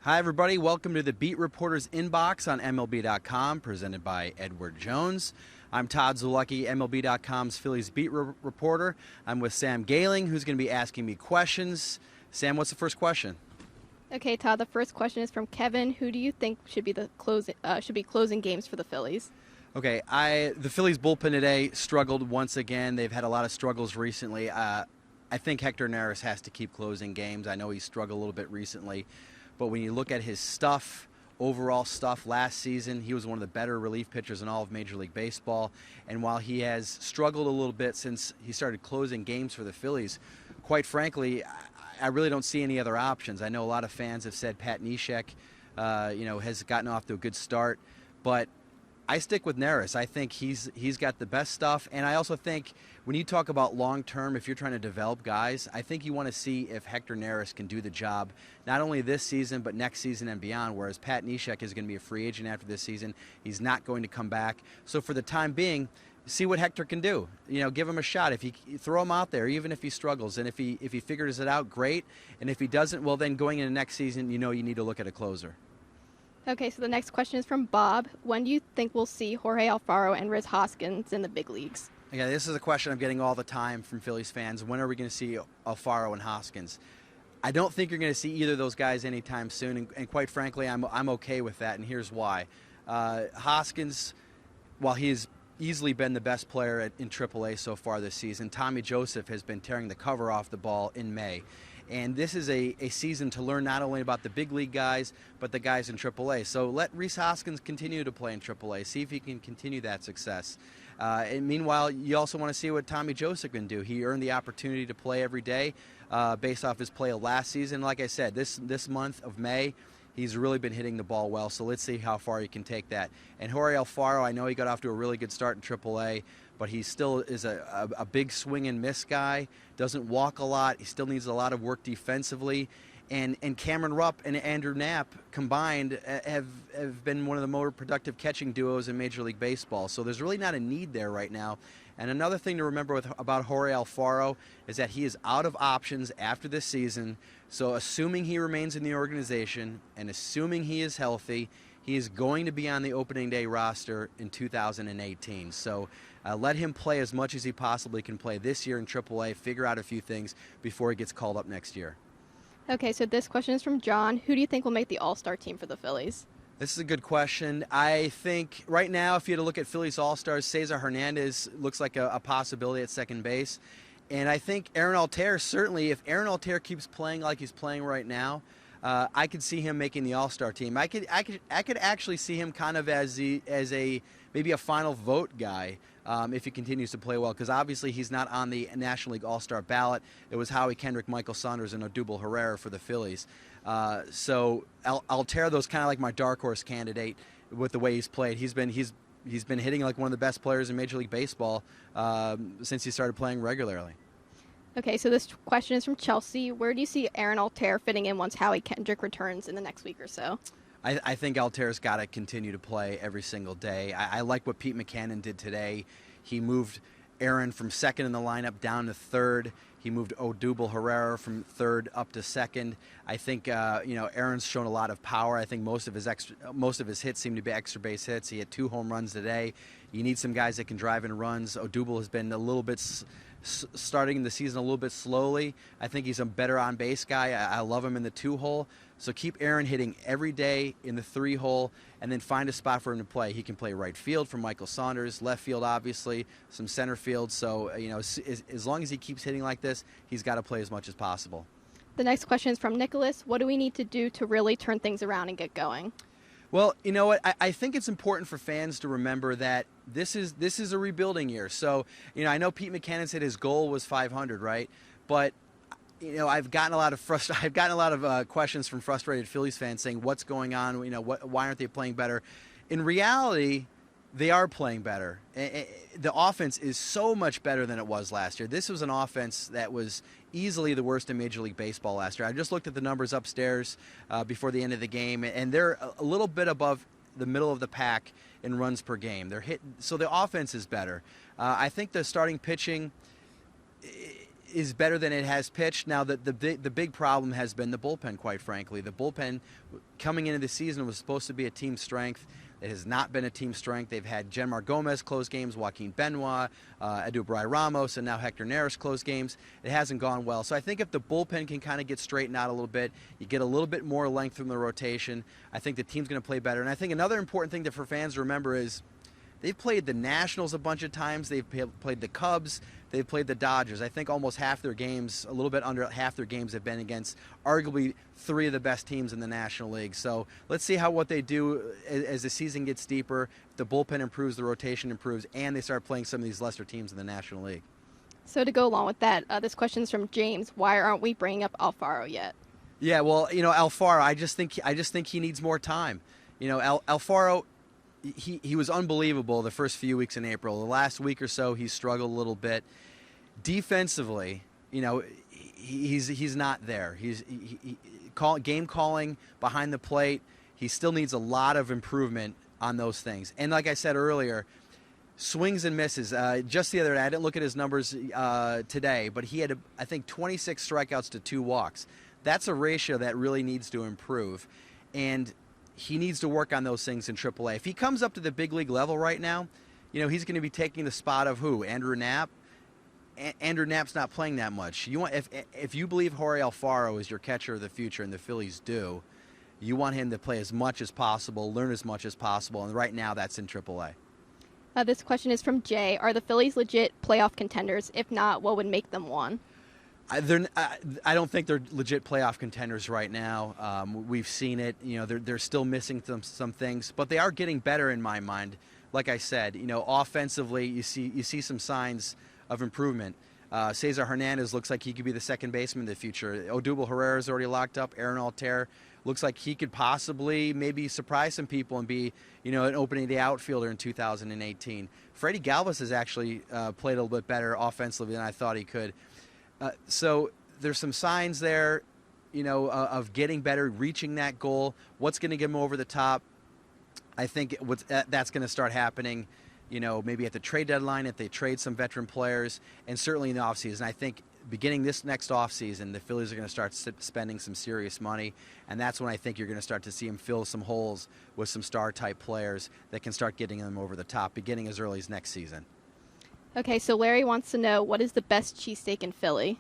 Hi, everybody. Welcome to the Beat Reporter's Inbox on MLB.com, presented by Edward Jones. I'm Todd Zolecki, MLB.com's Phillies Beat Reporter. I'm with Sam Gailing, who's going to be asking me questions. Sam, what's the first question? Okay, Todd, the first question is from Kevin. Who do you think should be closing games for the Phillies? Okay, the Phillies bullpen today struggled once again. They've had a lot of struggles recently. I think Hector Neris has to keep closing games. I know he struggled a little bit recently. But when you look at his overall stuff last season, he was one of the better relief pitchers in all of Major League Baseball. And while he has struggled a little bit since he started closing games for the Phillies, quite frankly, I really don't see any other options. I know a lot of fans have said Pat Neshek, has gotten off to a good start, but I stick with Neris. I think he's got the best stuff, and I also think when you talk about long-term, if you're trying to develop guys, I think you want to see if Hector Neris can do the job not only this season but next season and beyond, whereas Pat Neshek is going to be a free agent after this season. He's not going to come back. So for the time being, see what Hector can do. Give him a shot. If he throw him out there, even if he struggles, and if he figures it out, great. And if he doesn't, well, then going into next season, you need to look at a closer. Okay, so the next question is from Bob. When do you think we'll see Jorge Alfaro and Rhys Hoskins in the big leagues? Okay, this is a question I'm getting all the time from Phillies fans. When are we going to see Alfaro and Hoskins? I don't think you're going to see either of those guys anytime soon, and quite frankly, I'm okay with that, and here's why. Hoskins, while he's easily been the best player in AAA so far this season, Tommy Joseph has been tearing the cover off the ball in May. And this is a season to learn not only about the big league guys, but the guys in AAA. So let Rhys Hoskins continue to play in AAA. See if he can continue that success. And meanwhile, you also want to see what Tommy Joseph can do. He earned the opportunity to play every day based off his play of last season. Like I said, this month of May, he's really been hitting the ball well, so let's see how far he can take that. And Jorge Alfaro, I know he got off to a really good start in AAA, but he still is a big swing and miss guy, doesn't walk a lot. He still needs a lot of work defensively. And Cameron Rupp and Andrew Knapp combined have been one of the more productive catching duos in Major League Baseball. So there's really not a need there right now. And another thing to remember about Jorge Alfaro is that he is out of options after this season. So assuming he remains in the organization and assuming he is healthy, he is going to be on the opening day roster in 2018. So let him play as much as he possibly can play this year in AAA, figure out a few things before he gets called up next year. Okay, so this question is from John. Who do you think will make the All-Star team for the Phillies? This is a good question. I think right now, if you had to look at Phillies All-Stars, Cesar Hernandez looks like a possibility at second base. And I think Aaron Altherr, certainly, if Aaron Altherr keeps playing like he's playing right now, I could see him making the All-Star team. I could actually see him kind of as maybe a final vote guy if he continues to play well, because obviously he's not on the National League All-Star ballot. It was Howie, Kendrick, Michael Saunders, and Odubel Herrera for the Phillies. So Altherr, though, is kind of like my dark horse candidate with the way he's played. He's been hitting like one of the best players in Major League Baseball since he started playing regularly. Okay, so this question is from Chelsea. Where do you see Aaron Altherr fitting in once Howie Kendrick returns in the next week or so? I think Altherr's got to continue to play every single day. I like what Pete Mackanin did today. He moved Aaron from second in the lineup down to third. He moved Odubel Herrera from third up to second. I think Aaron's shown a lot of power. I think most of his hits seem to be extra base hits. He had 2 home runs today. You need some guys that can drive in runs. Odubel has been a little bit starting the season a little bit slowly. I think he's a better on-base guy. I love him in the 2-hole. So keep Aaron hitting every day in the 3-hole, and then find a spot for him to play. He can play right field for Michael Saunders, left field obviously, some center field. So as long as he keeps hitting like this, he's got to play as much as possible. The next question is from Nicholas. What do we need to do to really turn things around and get going? Well, you know what? I think it's important for fans to remember that this is a rebuilding year. So, I know Pete Mackanin said his goal was 500, right? But I've gotten a lot of questions from frustrated Phillies fans saying, "What's going on? Why aren't they playing better?" In reality, they are playing better. The offense is so much better than it was last year. This was an offense that was easily the worst in Major League Baseball last year. I just looked at the numbers upstairs before the end of the game, and they're a little bit above the middle of the pack in runs per game. So the offense is better. I think the starting pitching is better than it has pitched. Now, the big problem has been the bullpen, quite frankly. The bullpen coming into the season was supposed to be a team strength. It has not been a team strength. They've had Genmar Gomez close games, Joaquin Benoit, Edubray Ramos, and now Hector Neris close games. It hasn't gone well. So I think if the bullpen can kind of get straightened out a little bit, you get a little bit more length from the rotation, I think the team's going to play better. And I think another important thing for fans to remember is they've played the Nationals a bunch of times. They've played the Cubs. They've played the Dodgers. I think almost half their games, a little bit under half their games, have been against arguably three of the best teams in the National League. So let's see what they do as the season gets deeper. The bullpen improves, the rotation improves, and they start playing some of these lesser teams in the National League. So to go along with that, this question's from James. Why aren't we bringing up Alfaro yet? Yeah, well, Alfaro, I just think he needs more time. Alfaro, he was unbelievable the first few weeks in April. The last week or so, he struggled a little bit. Defensively, he's not there. Game calling behind the plate, he still needs a lot of improvement on those things. And like I said earlier, swings and misses. Just the other day, I didn't look at his numbers today, but he had, I think, 26 strikeouts to 2 walks. That's a ratio that really needs to improve. And he needs to work on those things in AAA. If he comes up to the big league level right now, he's going to be taking the spot of who? Andrew Knapp? Andrew Knapp's not playing that much. If you believe Jorge Alfaro is your catcher of the future, and the Phillies do, you want him to play as much as possible, learn as much as possible, and right now that's in AAA. This question is from Jay. Are the Phillies legit playoff contenders? If not, what would make them one? I don't think they're legit playoff contenders right now. We've seen it. They're still missing some things, but they are getting better in my mind. Like I said, offensively, you see some signs of improvement. Cesar Hernandez looks like he could be the second baseman in the future. Odubel Herrera is already locked up. Aaron Altherr looks like he could possibly maybe surprise some people and be, an opening day outfielder in 2018. Freddie Galvis has actually played a little bit better offensively than I thought he could. So there's some signs there, of getting better, reaching that goal. What's going to get him over the top? I think that's going to start happening, maybe at the trade deadline if they trade some veteran players, and certainly in the offseason. I think beginning this next offseason, the Phillies are going to start spending some serious money, and that's when I think you're going to start to see them fill some holes with some star-type players that can start getting them over the top, beginning as early as next season. Okay, so Larry wants to know, what is the best cheesesteak in Philly?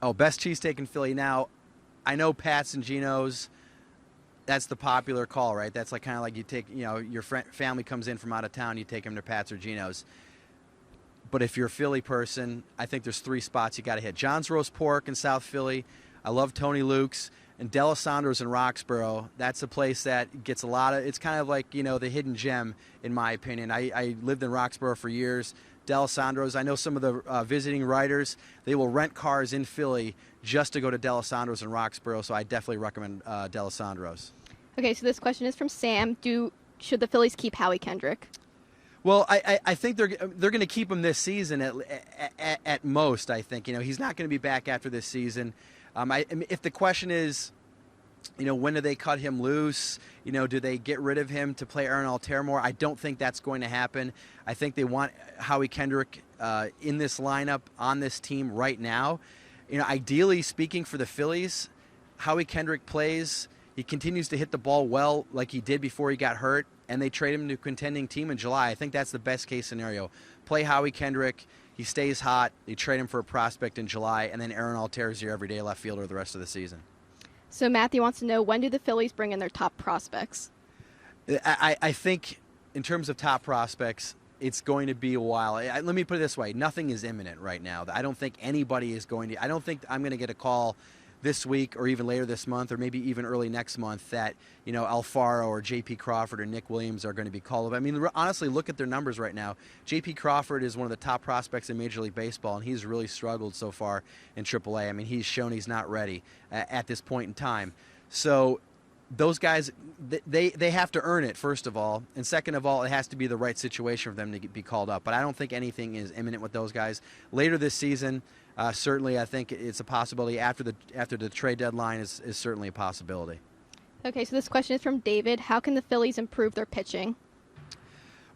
Oh, best cheesesteak in Philly. Now, I know Pat's and Geno's, that's the popular call, right? That's kind of like you take, your family comes in from out of town, you take them to Pat's or Geno's. But if you're a Philly person, I think there's 3 spots you got to hit. John's Roast Pork in South Philly. I love Tony Luke's. And D'Alessandro's in Roxborough. That's a place that gets a lot of, it's kind of like, the hidden gem, in my opinion. I lived in Roxborough for years. D'Alessandro's, I know some of the visiting writers, they will rent cars in Philly just to go to D'Alessandro's in Roxborough, so I definitely recommend D'Alessandro's. Okay, so this question is from Sam. Should the Phillies keep Howie Kendrick? Well, I think they're going to keep him this season at most. I think he's not going to be back after this season. If the question is, when do they cut him loose? Do they get rid of him to play Aaron Altherr more? I don't think that's going to happen. I think they want Howie Kendrick in this lineup on this team right now. Ideally speaking for the Phillies, Howie Kendrick plays. He continues to hit the ball well like he did before he got hurt, and they trade him to a contending team in July. I think that's the best case scenario. Play Howie Kendrick. He stays hot. They trade him for a prospect in July, and then Aaron Altherr is your everyday left fielder the rest of the season. So Matthew wants to know, when do the Phillies bring in their top prospects? I think in terms of top prospects, it's going to be a while. Let me put it this way. Nothing is imminent right now. I don't think anybody is going to – I don't think I'm going to get a call this week or even later this month or maybe even early next month that, Alfaro or J.P. Crawford or Nick Williams are going to be called up. I mean, honestly, look at their numbers right now. J.P. Crawford is one of the top prospects in Major League Baseball, and he's really struggled so far in AAA. I mean, he's shown he's not ready at this point in time. So those guys, they have to earn it, first of all. And second of all, it has to be the right situation for them to be called up. But I don't think anything is imminent with those guys. Later this season, certainly I think it's a possibility. After the trade deadline is certainly a possibility. Okay, so this question is from David. How can the Phillies improve their pitching?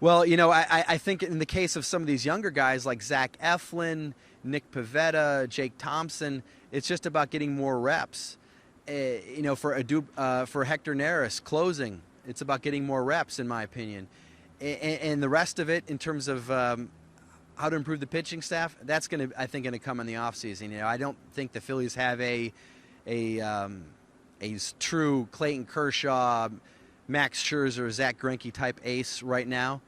Well, I think in the case of some of these younger guys like Zach Eflin, Nick Pivetta, Jake Thompson, it's just about getting more reps. For Hector Neris closing, it's about getting more reps, in my opinion. And the rest of it, in terms of how to improve the pitching staff, that's going to come in the offseason. I don't think the Phillies have a true Clayton Kershaw, Max Scherzer, Zach Greinke type ace right now.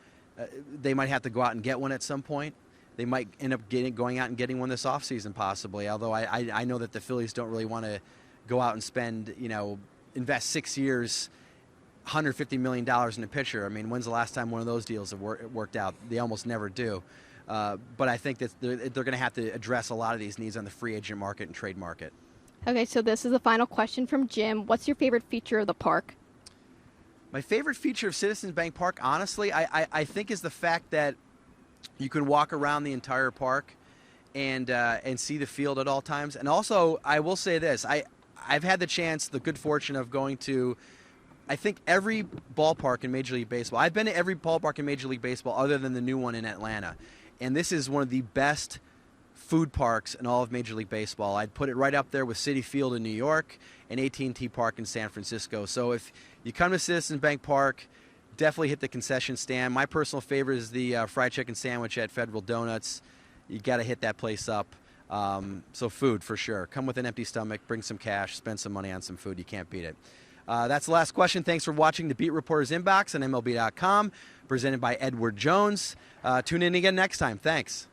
They might have to go out and get one at some point. They might end up going out and getting one this offseason possibly, although I know that the Phillies don't really want to go out and spend, invest 6 years, $150 million in a pitcher. I mean, when's the last time one of those deals have worked out? They almost never do. But I think that they're going to have to address a lot of these needs on the free agent market and trade market. Okay, so this is the final question from Jim. What's your favorite feature of the park? My favorite feature of Citizens Bank Park, honestly, I think is the fact that you can walk around the entire park and see the field at all times. And also, I will say this, I've had the good fortune of going to, I think, every ballpark in Major League Baseball. I've been to every ballpark in Major League Baseball other than the new one in Atlanta. And this is one of the best food parks in all of Major League Baseball. I'd put it right up there with Citi Field in New York and AT&T Park in San Francisco. So if you come to Citizens Bank Park, definitely hit the concession stand. My personal favorite is the fried chicken sandwich at Federal Donuts. You got to hit that place up. So food, for sure. Come with an empty stomach, bring some cash, spend some money on some food. You can't beat it. That's the last question. Thanks for watching the Beat Reporters Inbox on MLB.com, presented by Edward Jones. Tune in again next time. Thanks.